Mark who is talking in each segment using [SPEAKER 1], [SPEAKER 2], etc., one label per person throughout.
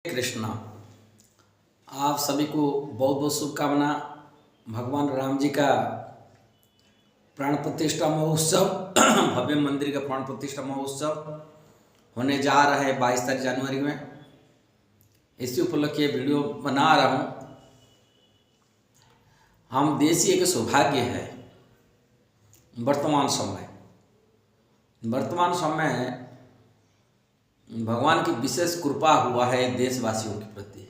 [SPEAKER 1] कृष्णा। आप सभी को बहुत बहुत शुभकामना। भगवान राम जी का प्राण प्रतिष्ठा महोत्सव भव्य मंदिर का प्राण प्रतिष्ठा महोत्सव होने जा रहा है 22 तारीख जनवरी में। इसी उपलक्ष्य ये वीडियो बना रहा हूँ। हम देश ही एक सौभाग्य है। वर्तमान समय भगवान की विशेष कृपा हुआ है देशवासियों के प्रति।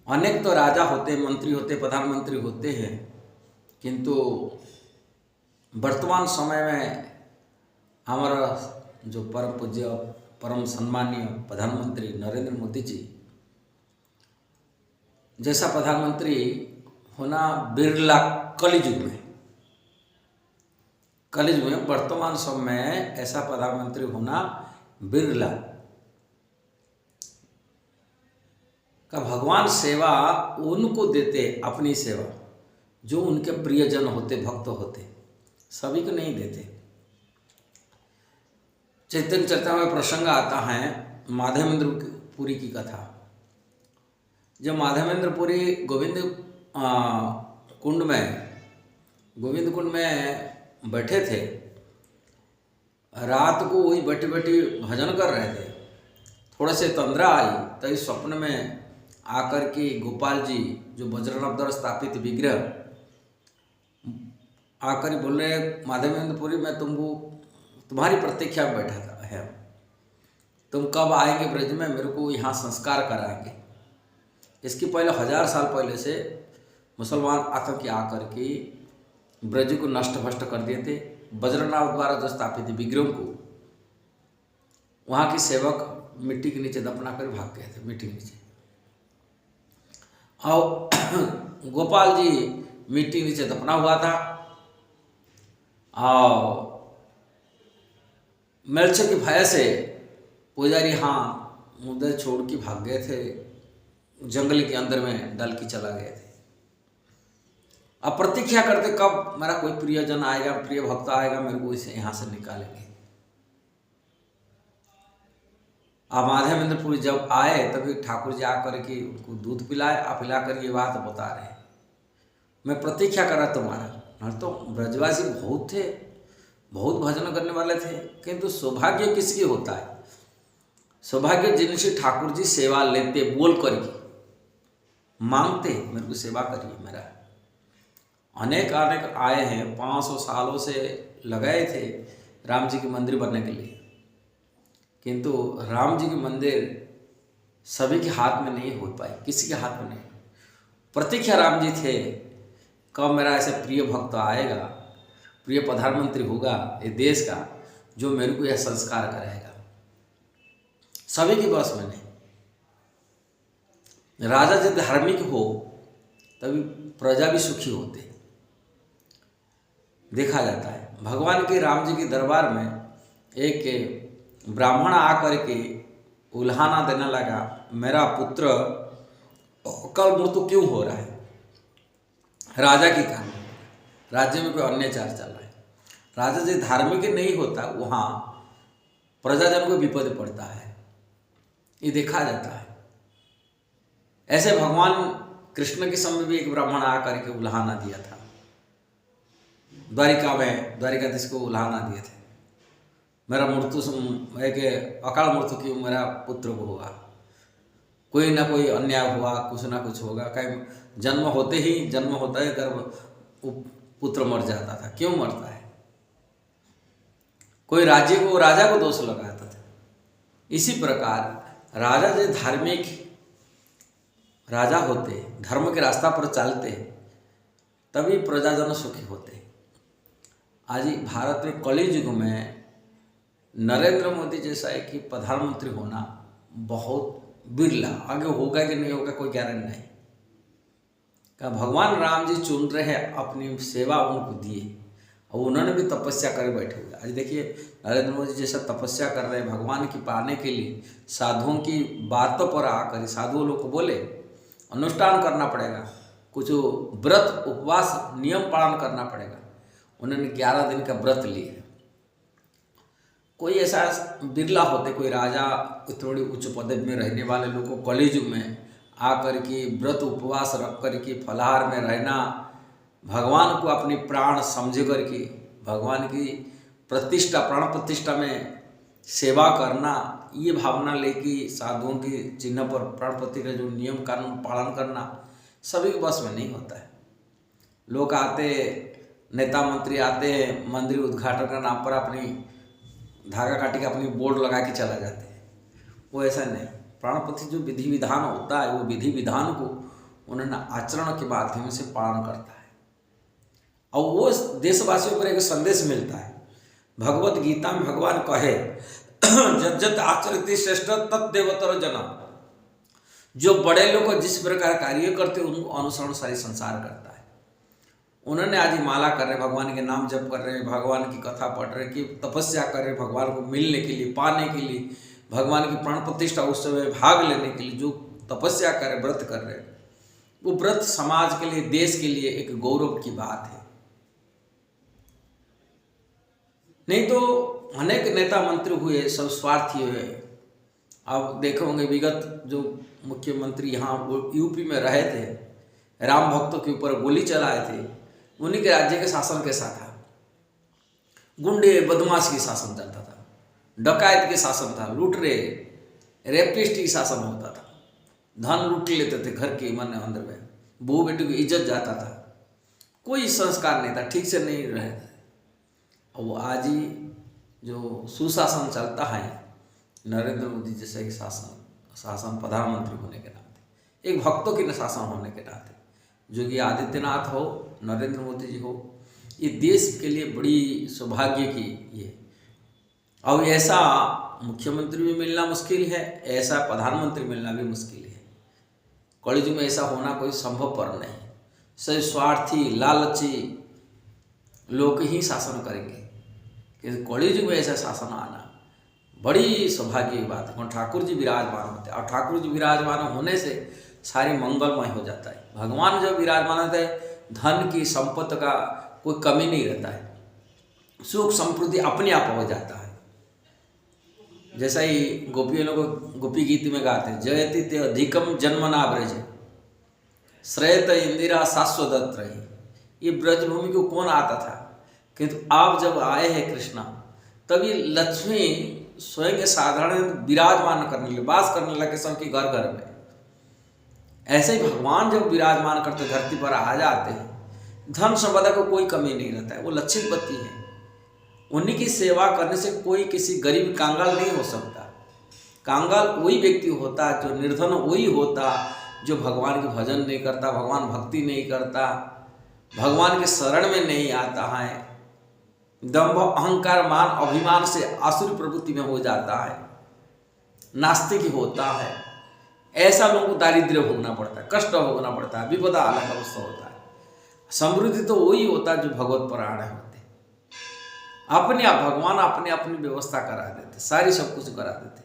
[SPEAKER 1] अनेक तो राजा होते, मंत्री होते, प्रधानमंत्री होते हैं, किंतु वर्तमान समय में हमारा जो परम पूज्य परम सम्मानीय प्रधानमंत्री नरेंद्र मोदी जी जैसा प्रधानमंत्री होना बिरला कलयुग में वर्तमान समय में ऐसा प्रधानमंत्री होना बिरला का। भगवान सेवा उनको देते, अपनी सेवा जो उनके प्रियजन होते, भक्त होते, सभी को नहीं देते। चैतन्य चरिता में प्रसंग आता है माधवेंद्र पुरी की कथा। जब माधवेंद्र पुरी गोविंद कुंड में बैठे थे, रात को वही बैठे बैठे भजन कर रहे थे। थोड़े से तंद्रा आई तो इस स्वप्न में आकर के गोपाल जी जो वज्रनाभ द्वारा स्थापित विग्रह आकर बोल रहे, माधवेंद्र पुरी मैं तुम्हारी प्रतीक्षा में बैठा था है, तुम कब आएंगे ब्रज में, मेरे को यहाँ संस्कार कराएंगे। इसके पहले 1000 साल पहले से मुसलमान आतंकी आकर के ब्रज को नष्ट भ्रष्ट कर दिए थे। वज्रनाभ द्वारा जो स्थापित विग्रहों को वहाँ के सेवक मिट्टी के नीचे दफना कर भाग गए थे, मिट्टी के नीचे। और गोपाल जी मिट्टी के नीचे दफना हुआ था और मेलचे की भय से पुजारी उधर छोड़ के भाग गए थे, जंगल के अंदर में डल के चला गए थे। अब प्रतीक्षा करते कब मेरा कोई प्रियजन आएगा, प्रिय भक्त आएगा, मेरे को इसे यहाँ से निकालेंगे। अब माधवेंद्र पुरी जब आए तभी ठाकुर जी आकर के उनको दूध पिला कर ये बात बता रहे, मैं प्रतीक्षा कर रहा तुम्हारा। तो ब्रजवासी बहुत थे, बहुत भजन करने वाले थे, किंतु सौभाग्य किसकी होता है? सौभाग्य जिनसे ठाकुर जी सेवा लेते, बोल करके मांगते, मेरे को सेवा करिए मेरा। अनेक आए हैं, 500 सालों से लगाए थे राम जी के मंदिर बनने के लिए, किंतु राम जी के मंदिर सभी के हाथ में नहीं हो पाए, किसी के हाथ में नहीं। प्रतीक्षा राम जी थे कब मेरा ऐसे प्रिय भक्त आएगा, प्रिय प्रधानमंत्री होगा ये देश का, जो मेरे को यह संस्कार करेगा। सभी के बस में नहीं। राजा जब धार्मिक हो तभी प्रजा भी सुखी होते, देखा जाता है। भगवान के राम जी के दरबार में एक ब्राह्मण आकर के उल्हाना देने लगा, मेरा पुत्र कल मृत्यु क्यों हो रहा है? राजा के कारण, राज्य में कोई अत्याचार चल रहा है। राजा जी धार्मिक नहीं होता, वहाँ प्रजाजन को विपद पड़ता है, ये देखा जाता है। ऐसे भगवान कृष्ण के समय भी एक ब्राह्मण आकर के उल्हाना दिया था। द्वारिकाधीश को उल्हाना दिए थे, मेरा मृत्यु एक अकाल मृत्यु क्यों मेरा पुत्र को हुआ, कोई ना कोई अन्याय हुआ, कुछ ना कुछ होगा। कहीं जन्म होता है गर्भ पुत्र मर जाता था, क्यों मरता है? कोई राजा को दोष लगाता था। इसी प्रकार राजा जो धार्मिक राजा होते, धर्म के रास्ता पर चलते, तभी प्रजाजन सुखी होते। आज भारत में कलयुग में नरेंद्र मोदी जैसा एक ही प्रधानमंत्री होना बहुत बिरला। आगे होगा कि नहीं होगा कोई गारंटी नहीं। का भगवान राम जी चुन रहे हैं, अपनी सेवा उनको दिए और उन्होंने भी तपस्या कर बैठे हुए। आज देखिए नरेंद्र मोदी जैसा तपस्या कर रहे हैं भगवान की पाने के लिए। साधुओं की बातों पर आकर साधु लोग को बोले अनुष्ठान करना पड़ेगा, कुछ व्रत उपवास नियम पालन करना पड़ेगा। उन्होंने 11 दिन का व्रत लिए। कोई ऐसा बिरला होते, कोई राजा थोड़ी उच्च पदवी में रहने वाले लोग को कलियुग में आकर के व्रत उपवास रख कर के फलाहार में रहना, भगवान को अपनी प्राण समझ करके भगवान की प्रतिष्ठा, प्राण प्रतिष्ठा में सेवा करना, ये भावना लेके साधुओं के चिन्ह पर प्राण प्रतिष्ठा जो नियम कानून पालन करना सभी के बस में नहीं होता है। लोग आते, नेता मंत्री आते हैं, मंदिर उद्घाटन का नाम पर अपनी धागा काटी के अपनी बोर्ड लगा के चला जाते हैं। वो ऐसा नहीं, प्राण प्रतिष्ठा जो विधि विधान होता है वो विधि विधान को उन्होंने आचरण के माध्यम से पालन करता है और वो देशवासियों पर एक संदेश मिलता है। भगवत गीता में भगवान कहे जत जत आचरित श्रेष्ठ तत्देवतर जना, जो बड़े लोग जिस प्रकार कार्य करते उनको अनुसरण सारी संसार करता है। उन्होंने आज माला कर रहे, भगवान के नाम जप कर रहे, भगवान की कथा पढ़ रहे, कि तपस्या कर रहे, भगवान को मिलने के लिए, पाने के लिए, भगवान की प्राण प्रतिष्ठा उत्सव में भाग लेने के लिए जो तपस्या कर रहे, व्रत कर रहे, वो व्रत समाज के लिए, देश के लिए एक गौरव की बात है। नहीं तो अनेक नेता मंत्री हुए, सब स्वार्थी हुए। अब देखे होंगे विगत जो मुख्यमंत्री यहाँ यूपी में रहे थे, राम भक्तों के ऊपर गोली चलाए थे, उन्हीं के राज्य के शासन कैसा था? गुंडे बदमाश की शासन चलता था, डकैत के शासन था, लूटरे रेपिस्ट की शासन होता था, धन लूट लेते थे घर के मन अंदर में, बहू बेटी की इज्जत जाता था, कोई संस्कार नहीं था, ठीक से नहीं रहे थे। और वो आज ही जो सुशासन चलता है, नरेंद्र मोदी जैसे एक शासन प्रधानमंत्री होने के नाते, एक भक्तों की शासन होने के नाते, योगी आदित्यनाथ हो, नरेंद्र मोदी जी हो, ये देश के लिए बड़ी सौभाग्य की ये। और ऐसा मुख्यमंत्री भी मिलना मुश्किल है, ऐसा प्रधानमंत्री मिलना भी मुश्किल है। कॉलेज में ऐसा होना कोई संभव पर नहीं। सही स्वार्थी लालची लोग ही शासन करेंगे, कि कॉलेज में ऐसा शासन आना बड़ी सौभाग्य की बात है। ठाकुर जी विराजमान होते हैं और ठाकुर जी विराजमान होने से सारी मंगलमय हो जाता है। भगवान जब विराजमान होते हैं, धन की संपत्ति का कोई कमी नहीं रहता है, सुख समृद्धि अपने आप हो जाता है। जैसा ही गोपियों लोग गोपी गीत में गाते हैं, जयति ते अधिकम जन्मना ब्रज श्रेयत इंदिरा शाश्वत रही। ये ब्रजभूमि को कौन आता था, किंतु आप जब आए हैं कृष्णा, तभी लक्ष्मी स्वयं साधारण विराजमान करने लगे, वास करने लगे सबके घर घर में। ऐसे ही भगवान जब विराजमान करते धरती पर आ जाते हैं, धन संपदा को कोई कमी नहीं रहता है, वो लक्ष्मीपति है। उन्हीं की सेवा करने से कोई किसी गरीब कांगाल नहीं हो सकता। कांगाल वही व्यक्ति होता जो निर्धन, वही होता जो भगवान के भजन नहीं करता, भगवान भक्ति नहीं करता, भगवान के शरण में नहीं आता है, दंभ अहंकार मान अभिमान से आसुरी प्रवृत्ति में हो जाता है, नास्तिक होता है। ऐसा लोगों को दारिद्र्य भोगना पड़ता है, कष्ट भोगना पड़ता है, विपदा अलग अवस्था होता है। समृद्धि तो वही होता है जो भगवत परायण होते, अपने आप भगवान अपने अपनी व्यवस्था करा देते, सारी सब कुछ करा देते,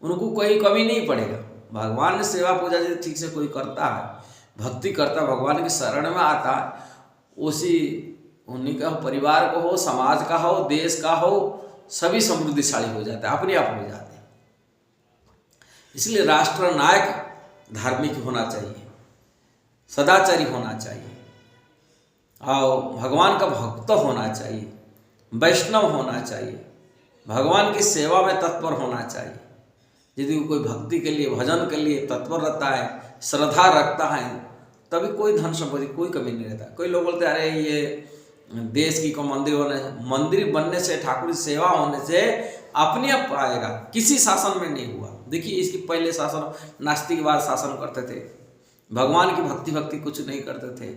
[SPEAKER 1] उनको कोई कमी नहीं पड़ेगा। भगवान ने सेवा पूजा यदि ठीक से कोई करता है, भक्ति करता, भगवान के शरण में आता है, उसी उन्हीं का परिवार को हो, समाज का हो, देश का हो, सभी समृद्धिशाली हो जाता है, अपने आप हो जाते हैं। इसलिए राष्ट्र नायक धार्मिक होना चाहिए, सदाचारी होना चाहिए, और भगवान का भक्त होना चाहिए, वैष्णव होना चाहिए, भगवान की सेवा में तत्पर होना चाहिए। यदि कोई भक्ति के लिए, भजन के लिए तत्पर रहता है, श्रद्धा रखता है, तभी कोई धन संपत्ति कोई कमी नहीं रहता। कोई लोग बोलते हैं अरे ये देश की को मंदिर बनने से, ठाकुर की सेवा होने से अपने आप आएगा, किसी शासन में नहीं हुआ। देखिए इसके पहले शासन नास्तिकवाद शासन करते थे, भगवान की भक्ति कुछ नहीं करते थे,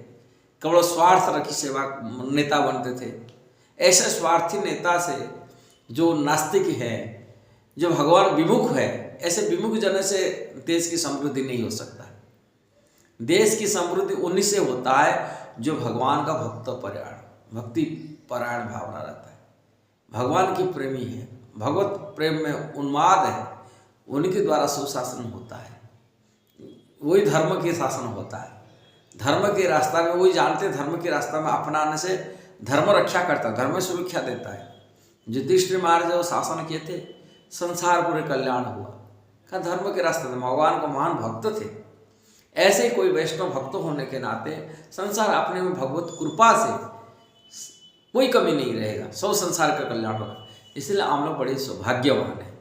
[SPEAKER 1] केवल स्वार्थ रखी सेवा नेता बनते थे। ऐसे स्वार्थी नेता से जो नास्तिक है, जो भगवान विमुख है, ऐसे विमुख जन से देश की समृद्धि नहीं हो सकता। देश की समृद्धि उन्हीं से होता है जो भगवान का भक्ति परायण भावना रहता है, भगवान की प्रेमी है, भगवत प्रेम में उन्माद है, उन्हीं के द्वारा सुशासन होता है, वही धर्म के शासन होता है। धर्म के रास्ता में वही जानते, धर्म के रास्ता में अपनाने से धर्म रक्षा करता है, धर्म सुरक्षा देता है। युधिष्ठिर महाराज जो शासन किए थे, संसार पूरे कल्याण हुआ। का धर्म के रास्ते थे, भगवान को महान भक्त थे। ऐसे ही कोई वैष्णव भक्त होने के नाते संसार अपने में भगवत कृपा से कोई कमी नहीं रहेगा, सब संसार का कल्याण होगा। इसलिए हम लोग बड़े सौभाग्यवान हैं।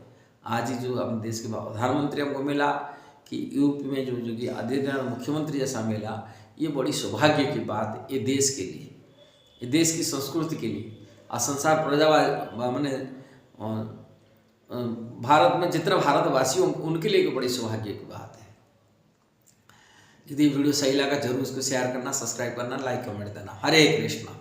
[SPEAKER 1] आज ही जो अपने देश के प्रधानमंत्री हमको मिला कि यूपी में जो कि आदित्यनाथ मुख्यमंत्री जैसा मिला, ये बड़ी सौभाग्य की बात है ये देश के लिए, ये देश की संस्कृति के लिए और संसार प्रजा मैंने भारत में जितने भारतवासी हों उनके लिए बड़ी सौभाग्य की बात है। यदि वीडियो सही लगा जरूर उसको शेयर करना, सब्सक्राइब करना, लाइक कमेंट देना। हरे कृष्णा।